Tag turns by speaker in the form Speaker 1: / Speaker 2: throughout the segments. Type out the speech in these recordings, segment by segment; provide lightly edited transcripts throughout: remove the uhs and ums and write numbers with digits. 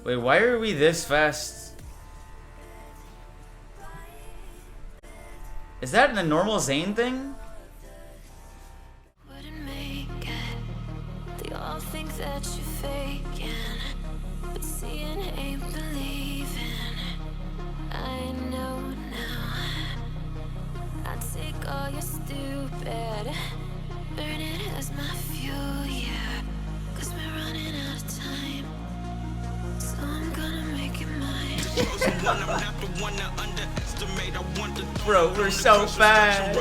Speaker 1: Wait, why are we this fast? Is that a normal Zane thing?
Speaker 2: Wouldn't make it. They all think that you're faking, but seeing ain't believing. I know now. I take all your stupid, burn it as my fuel, yeah. 'Cause we're running out of time, so I'm gonna make it mine.
Speaker 1: Bro, we're so fast.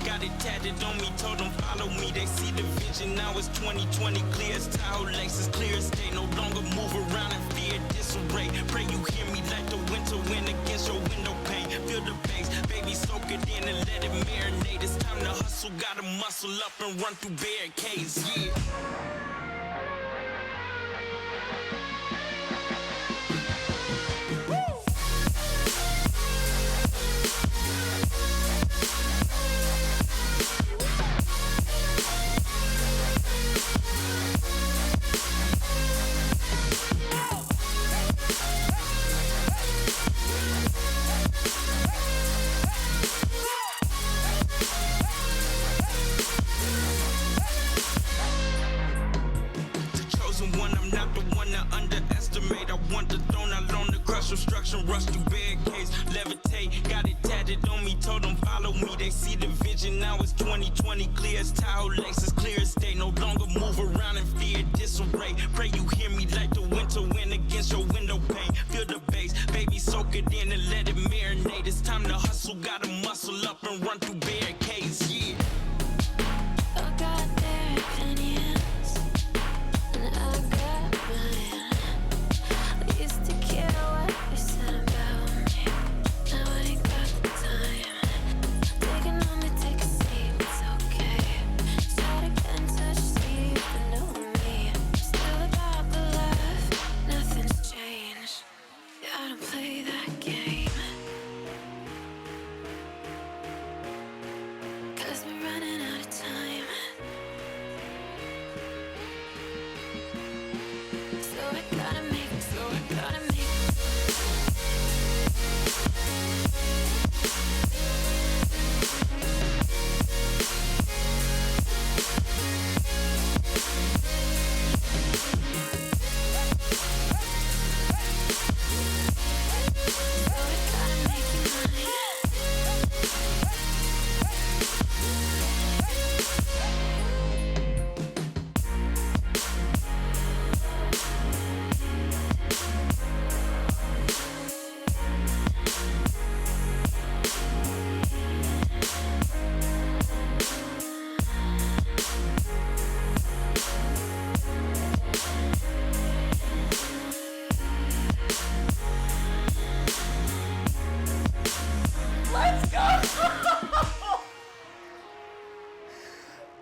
Speaker 3: Got it tatted on me, told them follow me. They see the vision, now it's 2020 clear as tile laces, clear as day. No longer move around in fear, disarray. Pray you hear me like the winter wind against your window pane. Feel the bass, baby, soak it in and let it marinate. It's time to hustle, gotta muscle up and run through barricades, yeah. Obstruction, rush through barricades, levitate, got it tatted on me, told them follow me, they see the vision, now it's 2020, clear as tile laces, clear as day, no longer move around in fear, disarray, pray you hear me like the winter wind against your window pane, feel the bass, baby soak it in and let it marinate, it's time to hustle, gotta muscle up and run through barricades, yeah.
Speaker 2: I got their opinions, and I got mine. I used to care what they said about me. Now I ain't got the time. They can only take a seat, it's okay. Try to get in touch, see if they know me. Still about the love, nothing's changed. Yeah, I don't play that game. 'Cause we're running out of time. So I gotta make it, so I gotta make it. So I gotta make it mine.
Speaker 1: Let's go!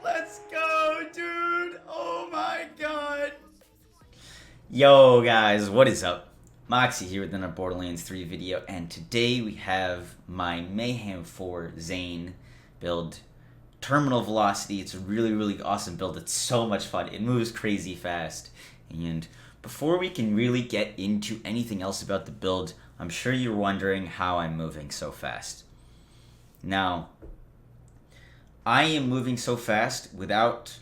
Speaker 1: Let's go, dude! Oh my god! Yo, guys, what is up? Moxsy here with another Borderlands 3 video, and today we have my Mayhem 4 Zane build. Terminal velocity. It's a really awesome build. It's so much fun. It moves crazy fast. And before we can really get into anything else about the build, I'm sure you're wondering how I'm moving so fast. Now, I am moving so fast without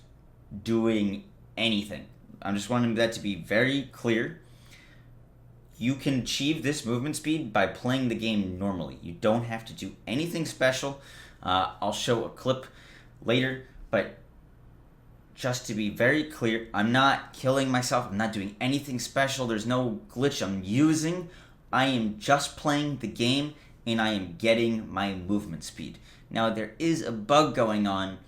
Speaker 1: doing anything. I'm just wanting that to be very clear. You can achieve this movement speed by playing the game normally. You don't have to do anything special. I'll show a clip later, but just to be very clear, I'm not killing myself. I'm not doing anything special. There's no glitch I'm using. I am just playing the game, and I am getting my movement speed. Now, there is a bug going on,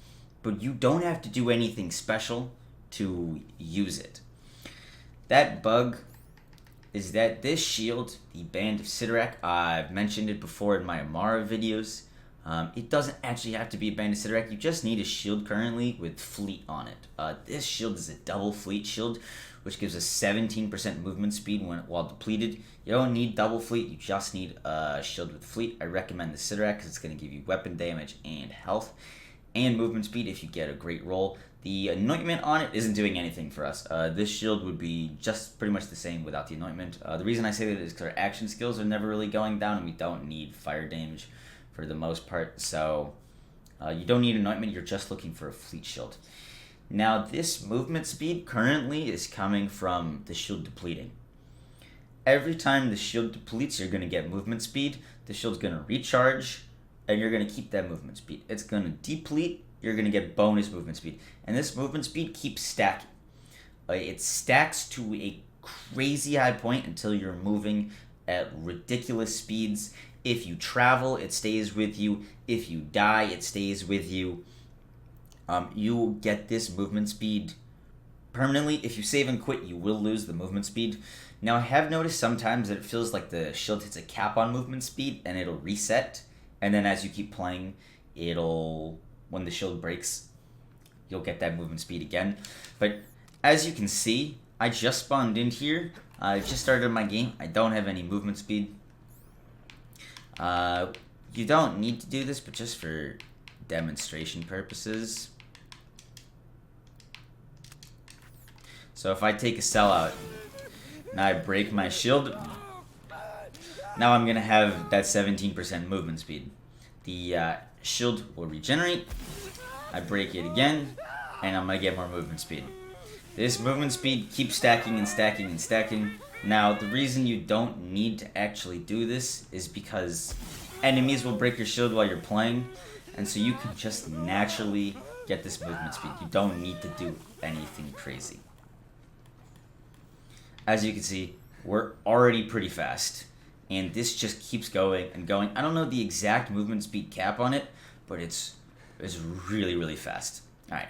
Speaker 1: but you don't have to do anything special to use it. That bug is that this shield, the Band of Sidorak, I've mentioned it before in my Amara videos. It doesn't actually have to be a Band of Sidorak. You just need a shield currently with fleet on it. This shield is a double fleet shield, which gives us 17% movement speed while depleted. You don't need double fleet, you just need a shield with fleet. I recommend the Sidorak because it's going to give you weapon damage and health and movement speed if you get a great roll. The anointment on it isn't doing anything for us. This shield would be just pretty much the same without the anointment. The reason I say that is because our action skills are never really going down, and we don't need fire damage for the most part. So you don't need anointment, you're just looking for a fleet shield. Now this movement speed currently is coming from the shield depleting. Every time the shield depletes, you're going to get movement speed. The shield's going to recharge, and you're going to keep that movement speed. It's going to deplete, you're going to get bonus movement speed. And this movement speed keeps stacking. It stacks to a crazy high point until you're moving at ridiculous speeds. If you travel, it stays with you. If you die, it stays with you. You will get this movement speed permanently. If you save and quit, you will lose the movement speed. Now, I have noticed sometimes that it feels like the shield hits a cap on movement speed and it'll reset. And then as you keep playing, when the shield breaks, you'll get that movement speed again. But as you can see, I just spawned in here. I just started my game. I don't have any movement speed. You don't need to do this, but just for demonstration purposes. So if I take a sellout, now I break my shield, now I'm going to have that 17% movement speed. The shield will regenerate, I break it again, and I'm going to get more movement speed. This movement speed keeps stacking and stacking and stacking. Now, the reason you don't need to actually do this is because enemies will break your shield while you're playing, and so you can just naturally get this movement speed. You don't need to do anything crazy. As you can see, we're already pretty fast, and this just keeps going and going. I don't know the exact movement speed cap on it, but it's really, really fast. All right,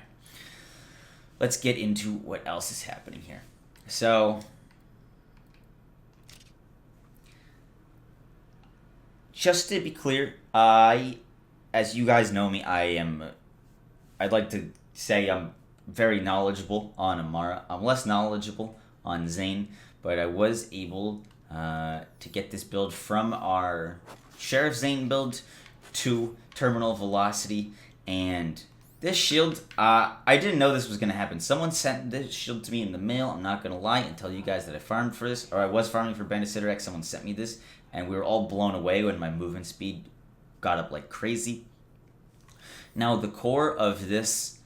Speaker 1: let's get into what else is happening here. So, just to be clear, as you guys know me, I'd like to say I'm very knowledgeable on Amara. I'm less knowledgeable on Zane, but I was able to get this build from our Sheriff Zane build to Terminal Velocity, and this shield, I didn't know this was going to happen. Someone sent this shield to me in the mail. I'm not going to lie and tell you guys that I farmed for this, or I was farming for Bandit Sitter X. Someone sent me this, and we were all blown away when my movement speed got up like crazy. Now, the core of this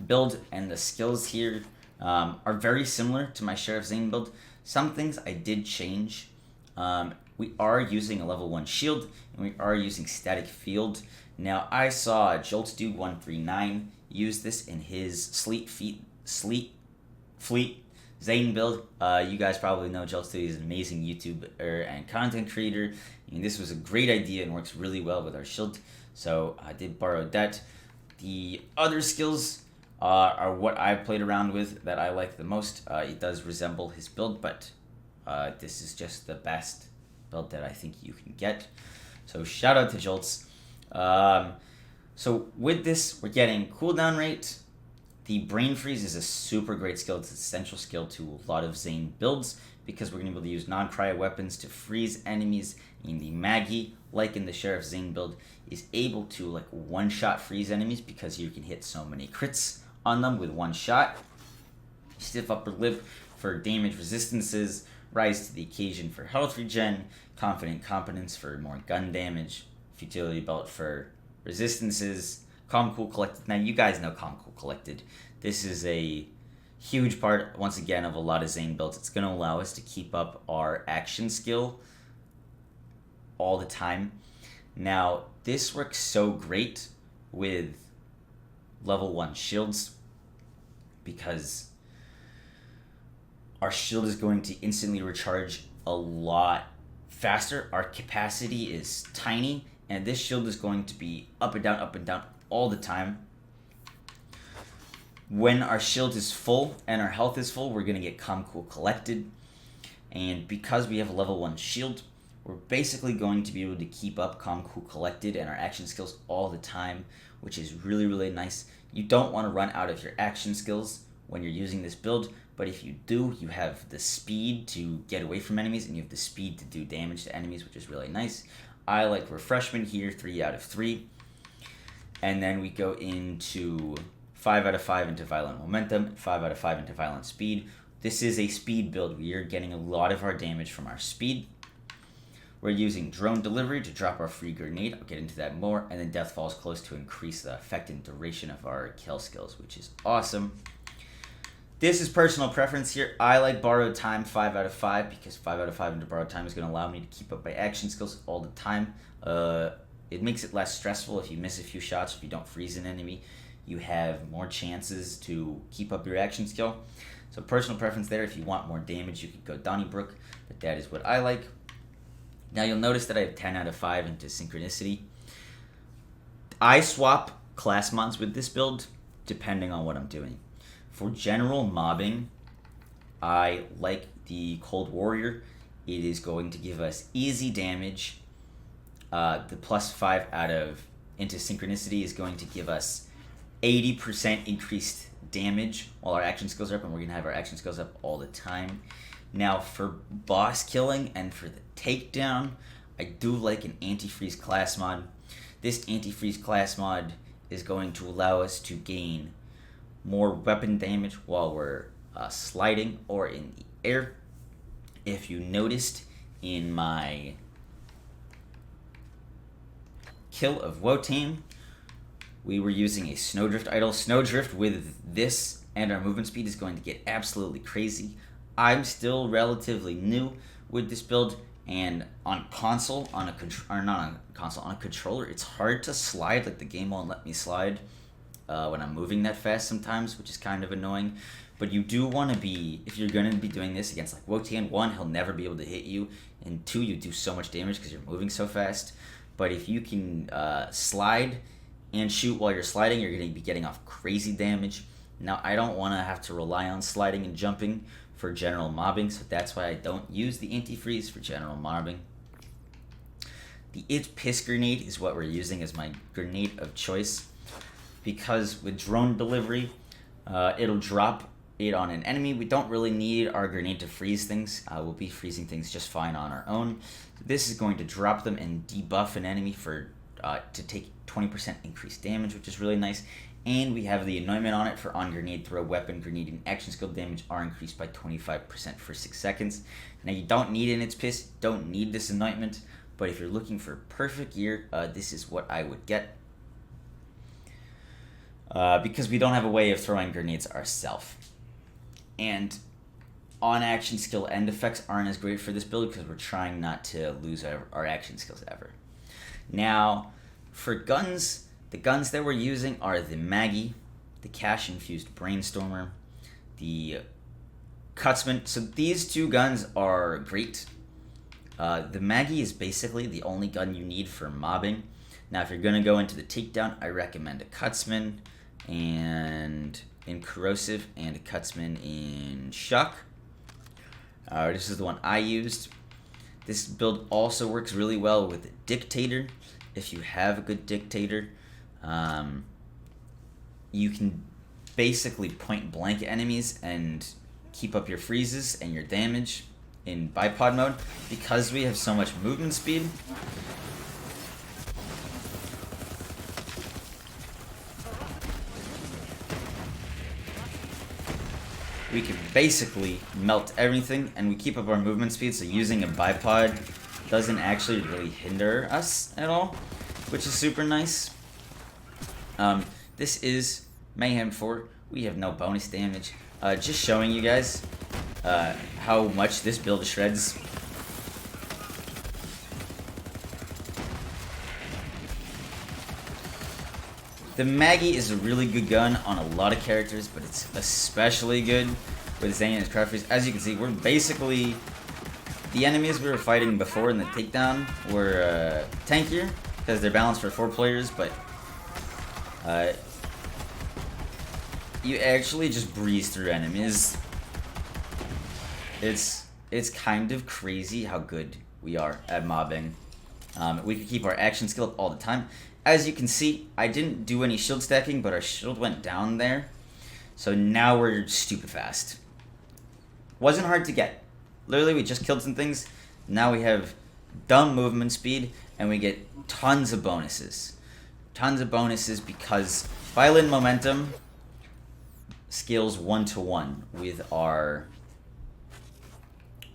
Speaker 1: build and the skills here are very similar to my Sheriff Zane build. Some things I did change. We are using a level 1 shield, and we are using static field. Now, I saw JoltsDude139 use this in his Fleet Zane build. You guys probably know JoltsDude is an amazing YouTuber and content creator. And this was a great idea and works really well with our shield. So I did borrow that. The other skills are what I've played around with that I like the most. It does resemble his build, but this is just the best build that I think you can get. So shout out to Jolts. So with this, we're getting cooldown rate. The Brain Freeze is a super great skill. It's an essential skill to a lot of Zane builds because we're going to be able to use non-cryo weapons to freeze enemies. And the Maggie, like in the Sheriff Zane build, is able to like one-shot freeze enemies because you can hit so many crits on them with one shot. Stiff Upper Lip for damage resistances, Rise to the Occasion for health regen, Confident Competence for more gun damage, Futility Belt for resistances, Calm Cool Collected. Now you guys know Calm Cool Collected. This is a huge part, once again, of a lot of Zane builds. It's going to allow us to keep up our action skill all the time. Now, this works so great with level 1 shields because our shield is going to instantly recharge a lot faster. Our capacity is tiny, and this shield is going to be up and down all the time. When our shield is full and our health is full, we're going to get Calm Cool Collected. And because we have a level 1 shield, we're basically going to be able to keep up Calm Cool Collected and our action skills all the time, which is really, really nice. You don't want to run out of your action skills when you're using this build, but if you do, you have the speed to get away from enemies, and you have the speed to do damage to enemies, which is really nice. I like Refreshment here, 3 out of 3. And then we go into 5 out of 5 into violent momentum, 5 out of 5 into violent speed. This is a speed build. We are getting a lot of our damage from our speed. We're using drone delivery to drop our free grenade. I'll get into that more. And then death falls close to increase the effect and duration of our kill skills, which is awesome. This is personal preference here. I like borrowed time 5 out of 5 because 5 out of 5 into borrowed time is going to allow me to keep up my action skills all the time. It makes it less stressful if you miss a few shots, if you don't freeze an enemy. You have more chances to keep up your action skill. So personal preference there. If you want more damage, you could go Donnybrook, but that is what I like. Now you'll notice that I have 10 out of 5 into synchronicity. I swap class mods with this build depending on what I'm doing. For general mobbing, I like the Cold Warrior. It is going to give us easy damage. The plus 5 out of into synchronicity is going to give us 80% increased damage while our action skills are up, and we're going to have our action skills up all the time. Now for boss killing and for the takedown, I do like an antifreeze class mod. This antifreeze class mod is going to allow us to gain more weapon damage while we're sliding or in the air. If you noticed in my kill of Wotan, we were using a Snowdrift idol. Snowdrift with this and our movement speed is going to get absolutely crazy. I'm still relatively new with this build, and on console, on a controller, it's hard to slide. Like the game won't let me slide when I'm moving that fast sometimes, which is kind of annoying. But you do want to be, if you're going to be doing this against like Wotan, 1, he'll never be able to hit you, and 2, you do so much damage because you're moving so fast. But if you can slide and shoot while you're sliding, you're going to be getting off crazy damage. Now, I don't want to have to rely on sliding and jumping for general mobbing, so that's why I don't use the antifreeze for general mobbing. The It Piss grenade is what we're using as my grenade of choice, because with drone delivery, it'll drop it on an enemy. We don't really need our grenade to freeze things. We'll be freezing things just fine on our own. This is going to drop them and debuff an enemy for to take 20% increased damage, which is really nice. And we have the anointment on it for on grenade throw, weapon, grenade, and action skill damage are increased by 25% for 6 seconds. Now you don't need an It's Piss, don't need this anointment, but if you're looking for perfect gear, this is what I would get. Because we don't have a way of throwing grenades ourselves. And on action skill end effects aren't as great for this build because we're trying not to lose our action skills ever. Now, for guns, the guns that we're using are the Maggie, the Cash-Infused Brainstormer, the Cutsman. So these two guns are great. The Maggie is basically the only gun you need for mobbing. Now, if you're going to go into the takedown, I recommend a Cutsman and in Corrosive and a Cutsman in Shock. This is the one I used. This build also works really well with Dictator. If you have a good Dictator, you can basically point blank enemies and keep up your freezes and your damage in bipod mode. Because we have so much movement speed, we can basically melt everything, and we keep up our movement speed, so using a bipod doesn't actually really hinder us at all, which is super nice. This is Mayhem 4. We have no bonus damage. Just showing you guys how much this build shreds. The Maggie is a really good gun on a lot of characters, but it's especially good with Zane and his crowd freeze. As you can see, we're basically... The enemies we were fighting before in the takedown were tankier, because they're balanced for 4 players, but you actually just breeze through enemies. It's kind of crazy how good we are at mobbing. We can keep our action skill up all the time. As you can see, I didn't do any shield stacking, but our shield went down there. So now we're stupid fast. Wasn't hard to get. Literally, we just killed some things. Now we have dumb movement speed, and we get tons of bonuses. Tons of bonuses because violent momentum scales 1-to-1 with our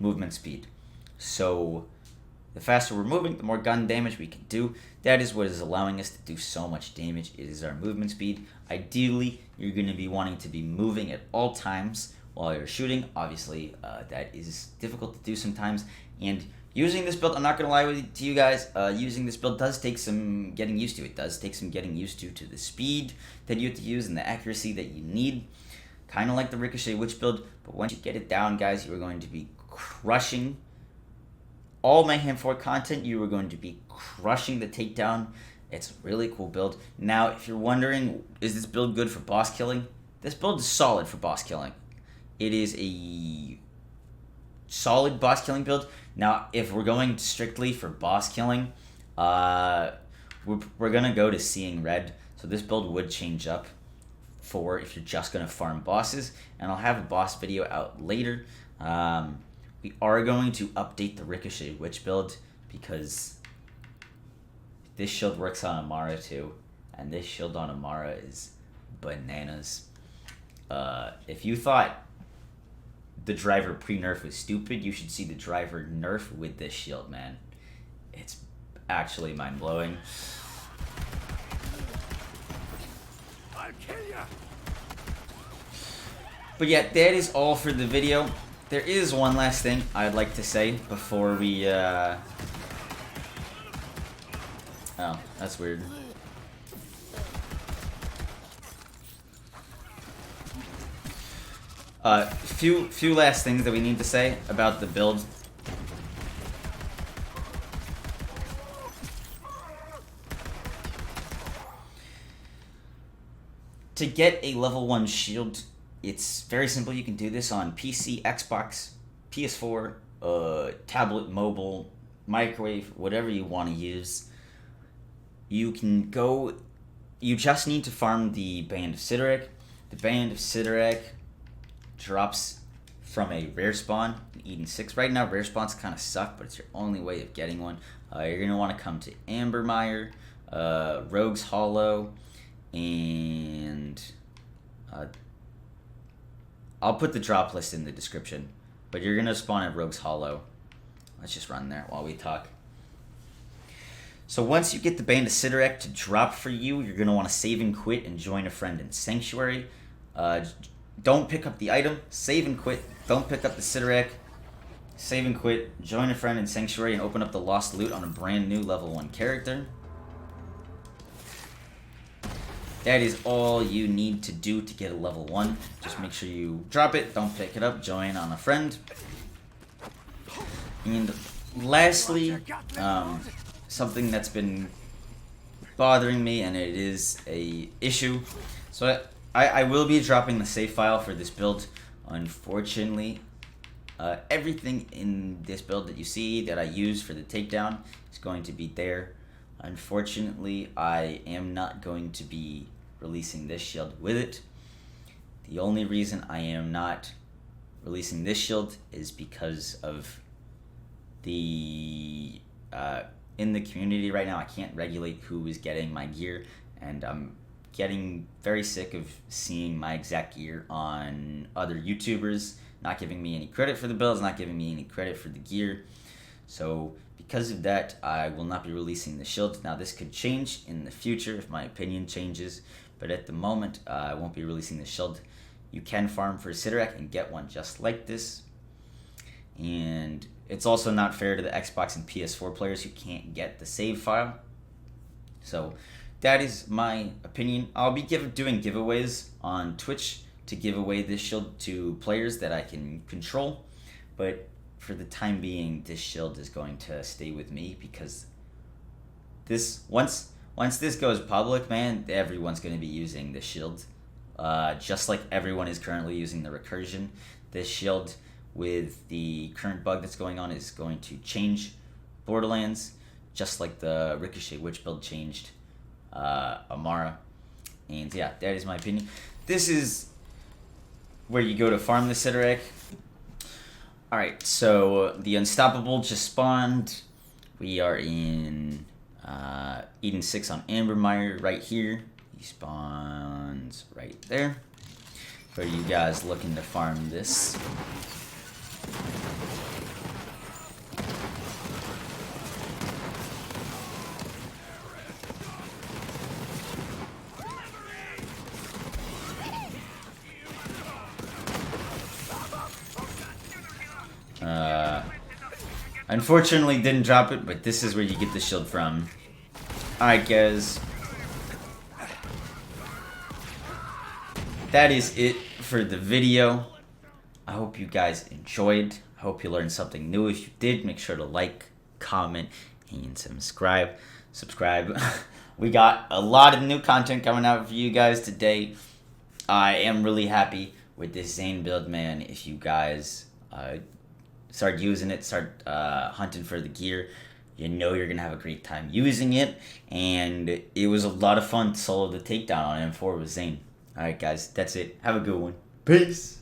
Speaker 1: movement speed. So the faster we're moving, the more gun damage we can do. That is what is allowing us to do so much damage. It is our movement speed. Ideally, you're going to be wanting to be moving at all times while you're shooting. Obviously, that is difficult to do sometimes. And using this build, I'm not going to lie to you guys, using this build does take some getting used to. It does take some getting used to the speed that you have to use and the accuracy that you need. Kind of like the Ricochet Witch build, but once you get it down, guys, you are going to be crushing all Mayhem 4 content. You are going to be crushing the takedown. It's a really cool build. Now, if you're wondering, is this build good for boss killing? This build is solid for boss killing. It is a solid boss killing build. Now, if we're going strictly for boss killing, we're going to go to Seeing Red. So this build would change up for if you're just going to farm bosses. And I'll have a boss video out later. We are going to update the Ricochet Witch build because this shield works on Amara too. And this shield on Amara is bananas. If you thought the driver pre-nerf was stupid, you should see the driver nerf with this shield, man. It's actually mind-blowing. I'll kill ya. But yeah, that is all for the video. There is one last thing I'd like to say before we, oh, that's weird. Few last things that we need to say about the build. To get a level 1 shield, it's very simple. You can do this on PC, Xbox, PS4, tablet, mobile, microwave, whatever you want to use. You can go, you just need to farm the Band of Sideric. The Band of Sideric drops from a rare spawn in Eden 6. Right now, rare spawns kind of suck, but it's your only way of getting one. You're going to want to come to Ambermire, Rogue's Hollow, and I'll put the drop list in the description, but you're going to spawn at Rogue's Hollow. Let's just run there while we talk. So once you get the Band of Sideric to drop for you, you're going to want to save and quit and join a friend in Sanctuary. Don't pick up the item, save and quit. Don't pick up the Sideric, save and quit, join a friend in Sanctuary, and open up the lost loot on a brand new level 1 character. That is all you need to do to get a level 1. Just make sure you drop it, don't pick it up, join on a friend. And lastly, something that's been bothering me, and it is a issue. So I will be dropping the save file for this build. Unfortunately, everything in this build that you see that I use for the takedown is going to be there. Unfortunately, I am not going to be releasing this shield with it. The only reason I am not releasing this shield is because of the in the community right now. I can't regulate who is getting my gear, and I'm getting very sick of seeing my exact gear on other YouTubers, not giving me any credit for the builds, not giving me any credit for the gear. So because of that, I will not be releasing the shield. Now this could change in the future if my opinion changes, but at the moment I won't be releasing the shield. You can farm for Sideric and get one just like this. And it's also not fair to the Xbox and PS4 players who can't get the save file. So that is my opinion. I'll be doing giveaways on Twitch to give away this shield to players that I can control. But for the time being, this shield is going to stay with me because this once this goes public, man, everyone's going to be using this shield. Just like everyone is currently using the recursion. This shield, with the current bug that's going on, is going to change Borderlands, just like the Ricochet Witch build changed Amara. And yeah, that is my opinion. This is where you go to farm the Sideric. Alright, so the Unstoppable just spawned. We are in Eden 6 on Ambermire right here. He spawns right there. for you guys looking to farm this. Unfortunately didn't drop it, but this is where you get the shield from. Alright guys. That is it for the video. I hope you guys enjoyed. I hope you learned something new. If you did, make sure to like, comment, and subscribe. We got a lot of new content coming out for you guys today. I am really happy with this Zane build, man. If you guys start using it, start hunting for the gear, you know you're gonna have a great time using it. And it was a lot of fun to solo the takedown on M4 with Zane. Alright guys, that's it. Have a good one. Peace.